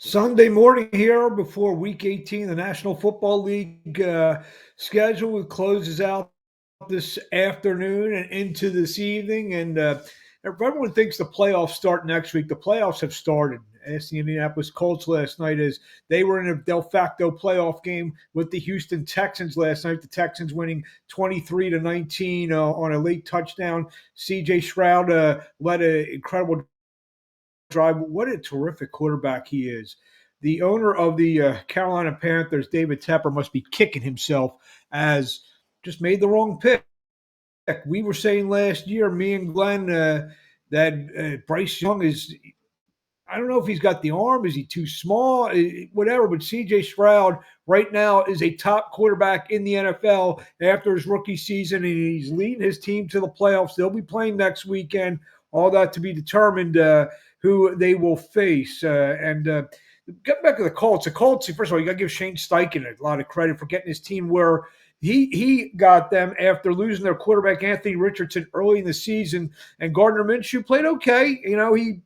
Sunday morning here before Week 18, the National Football League schedule closes out this afternoon and into this evening. And everyone thinks the playoffs start next week. The playoffs have started. I asked the Indianapolis Colts last night as they were in a de facto playoff game with the Houston Texans last night. The Texans winning 23-19 on a late touchdown. C.J. Stroud led an incredible drive. What a terrific quarterback he is. The owner of the Carolina Panthers, David Tepper, must be kicking himself as just made the wrong pick. We were saying last year, me and Glenn, that Bryce Young is, I don't know if he's got the arm. Is he too small? Whatever. But C.J. Stroud right now is a top quarterback in the NFL after his rookie season, and he's leading his team to the playoffs. They'll be playing next weekend. All that to be determined who they will face. Get back to the Colts. The Colts, first of all, you got to give Shane Steichen a lot of credit for getting his team where he got them after losing their quarterback Anthony Richardson early in the season, and Gardner Minshew played okay. He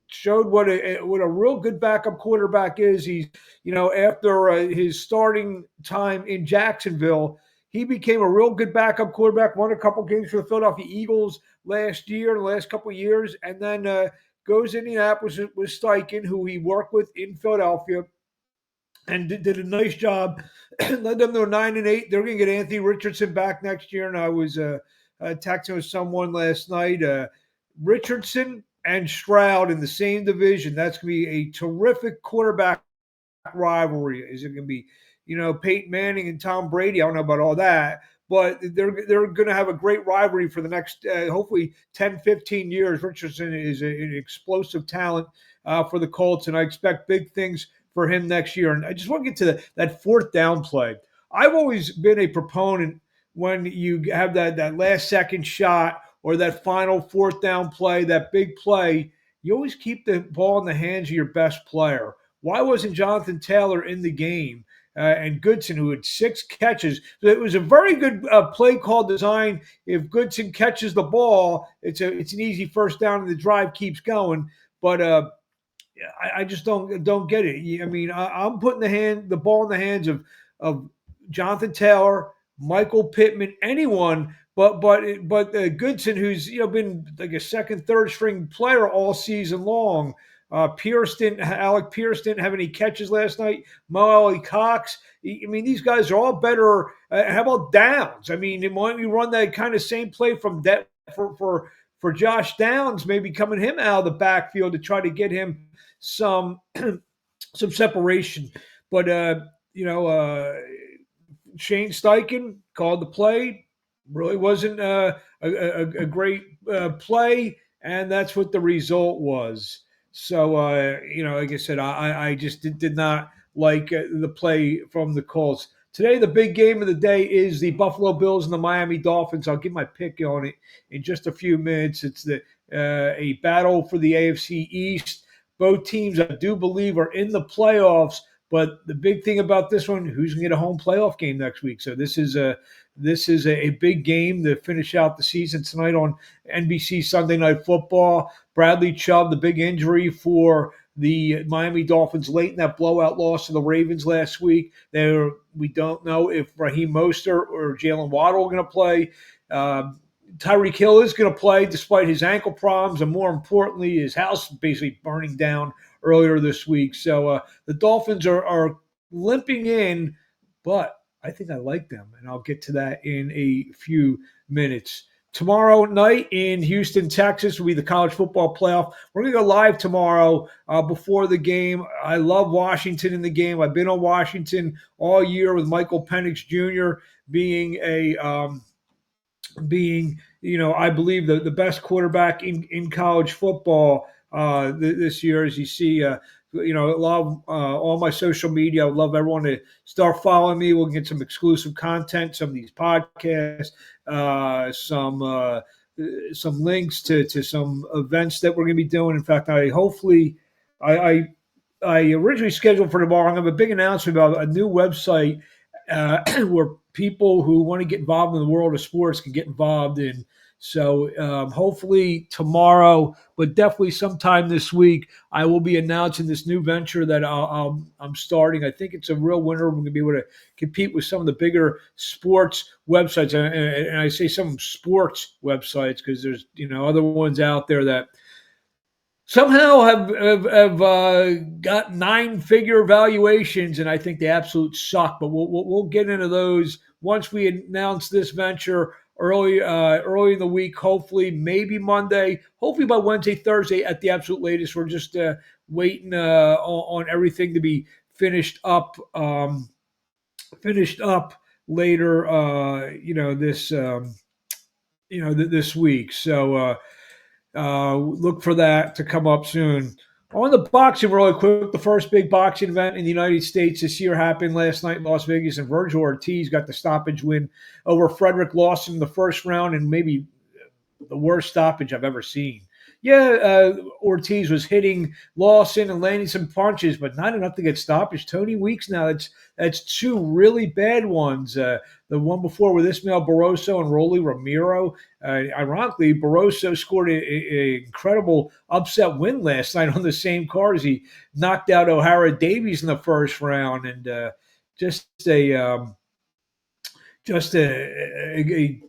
showed what a real good backup quarterback is. He's after his starting time in Jacksonville, he became a real good backup quarterback. Won a couple games for the Philadelphia Eagles last year, the last couple of years, and then goes to Indianapolis with Steichen, who he worked with in Philadelphia, and did a nice job. Led them to 9-8. They're going to get Anthony Richardson back next year, and I was texting with someone last night. Richardson and Stroud in the same division. That's going to be a terrific quarterback rivalry. Is it going to be, Peyton Manning and Tom Brady? I don't know about all that, but they're going to have a great rivalry for the next, hopefully, 10, 15 years. Richardson is an explosive talent for the Colts, and I expect big things for him next year. And I just want to get to that fourth down play. I've always been a proponent when you have that last second shot or that final fourth down play, that big play, you always keep the ball in the hands of your best player. Why wasn't Jonathan Taylor in the game? And Goodson, who had 6 catches. It was a very good play call design. If Goodson catches the ball, it's an easy first down and the drive keeps going. But I just don't get it. I mean, I'm putting the ball in the hands of Jonathan Taylor, Michael Pittman, anyone, but Goodson, who's been like a second, third string player all season long. Alec Pierce didn't have any catches last night. Mo Alley Cox. I mean, these guys are all better. How about Downs? I mean, why don't you run that kind of same play from that for Josh Downs, maybe coming him out of the backfield to try to get him some separation. But Shane Steichen called the play. Really wasn't a great play, and that's what the result was. So, like I said, I just did not like the play from the Colts. Today, the big game of the day is the Buffalo Bills and the Miami Dolphins. I'll give my pick on it in just a few minutes. It's a battle for the AFC East. Both teams, I do believe, are in the playoffs. But the big thing about this one, who's going to get a home playoff game next week? So this is a big game to finish out the season tonight on NBC Sunday Night Football. Bradley Chubb, the big injury for the Miami Dolphins late in that blowout loss to the Ravens last week. We don't know if Raheem Mostert or Jalen Waddle are going to play. Tyreek Hill is going to play despite his ankle problems, and more importantly, his house basically burning down earlier this week. So the Dolphins are limping in, but I think I like them, and I'll get to that in a few minutes. Tomorrow night in Houston, Texas, will be the college football playoff. We're going to go live tomorrow before the game. I love Washington in the game. I've been on Washington all year with Michael Penix Jr. being I believe the best quarterback in college football this year. As you see, love all my social media. I would love everyone to start following me. We'll get some exclusive content, some of these podcasts, some links to some events that we're going to be doing. In fact, I originally scheduled for tomorrow. I'm going to have a big announcement about a new website where people who want to get involved in the world of sports can get involved in So hopefully tomorrow, but definitely sometime this week, I will be announcing this new venture that I'm starting. I think it's a real winner. We're going to be able to compete with some of the bigger sports websites, and I say some sports websites because there's other ones out there that somehow have got nine-figure valuations, and I think they absolute suck. But we'll get into those once we announce this venture early in the week. Hopefully, maybe Monday. Hopefully by Wednesday, Thursday at the absolute latest. We're just waiting on everything to be finished up. Finished up later. This. This week. So. Look for that to come up soon. On the boxing, really quick, the first big boxing event in the United States this year happened last night in Las Vegas, and Virgil Ortiz got the stoppage win over Frederick Lawson in the first round, and maybe the worst stoppage I've ever seen. Yeah, Ortiz was hitting Lawson and landing some punches, but not enough to get stoppage. Tony Weeks now, that's two really bad ones. The one before with Ismael Barroso and Rolly Ramiro. Ironically, Barroso scored a incredible upset win last night on the same card as he knocked out O'Hara Davies in the first round, and just a just a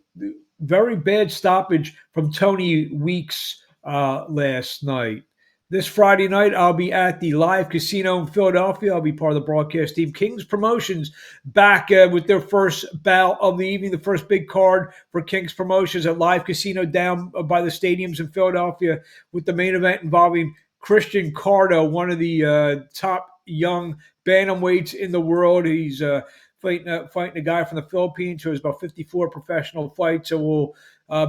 very bad stoppage from Tony Weeks last night. This Friday night, I'll be at the Live Casino in Philadelphia. I'll be part of the broadcast team. Kings Promotions back with their first bout of the evening, the first big card for Kings Promotions at Live Casino down by the stadiums in Philadelphia, with the main event involving Christian Cardo, one of the top young bantamweights in the world. He's fighting a guy from the Philippines who has about 54 professional fights. So we'll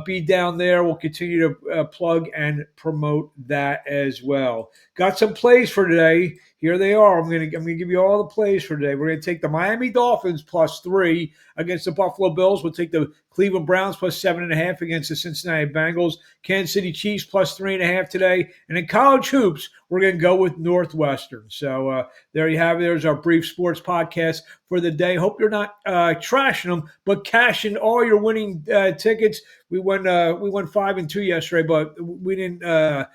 be down there. We'll continue to plug and promote that as well. Got some plays for today. Here they are. I'm gonna give you all the plays for today. We're gonna take the Miami Dolphins +3 against the Buffalo Bills. We'll take the Cleveland Browns +7.5 against the Cincinnati Bengals. Kansas City Chiefs +3.5 today. And in college hoops, we're gonna go with Northwestern. So there you have it. There's our brief sports podcast for the day. Hope you're not trashing them, but cashing all your winning tickets. We won 5-2 yesterday, but we didn't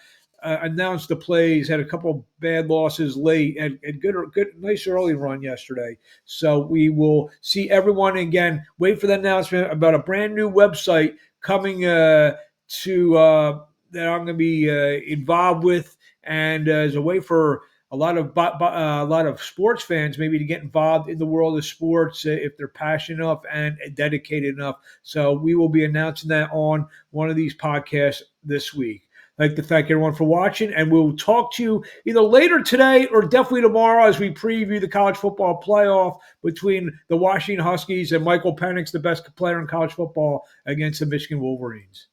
announce the plays. Had a couple bad losses late, and good, nice early run yesterday. So we will see everyone again. Wait for the announcement about a brand new website coming to that I'm going to be involved with, and as a way for a lot of sports fans maybe to get involved in the world of sports if they're passionate enough and dedicated enough. So we will be announcing that on one of these podcasts this week. I'd like to thank everyone for watching, and we'll talk to you either later today or definitely tomorrow as we preview the college football playoff between the Washington Huskies and Michael Penix, the best player in college football, against the Michigan Wolverines.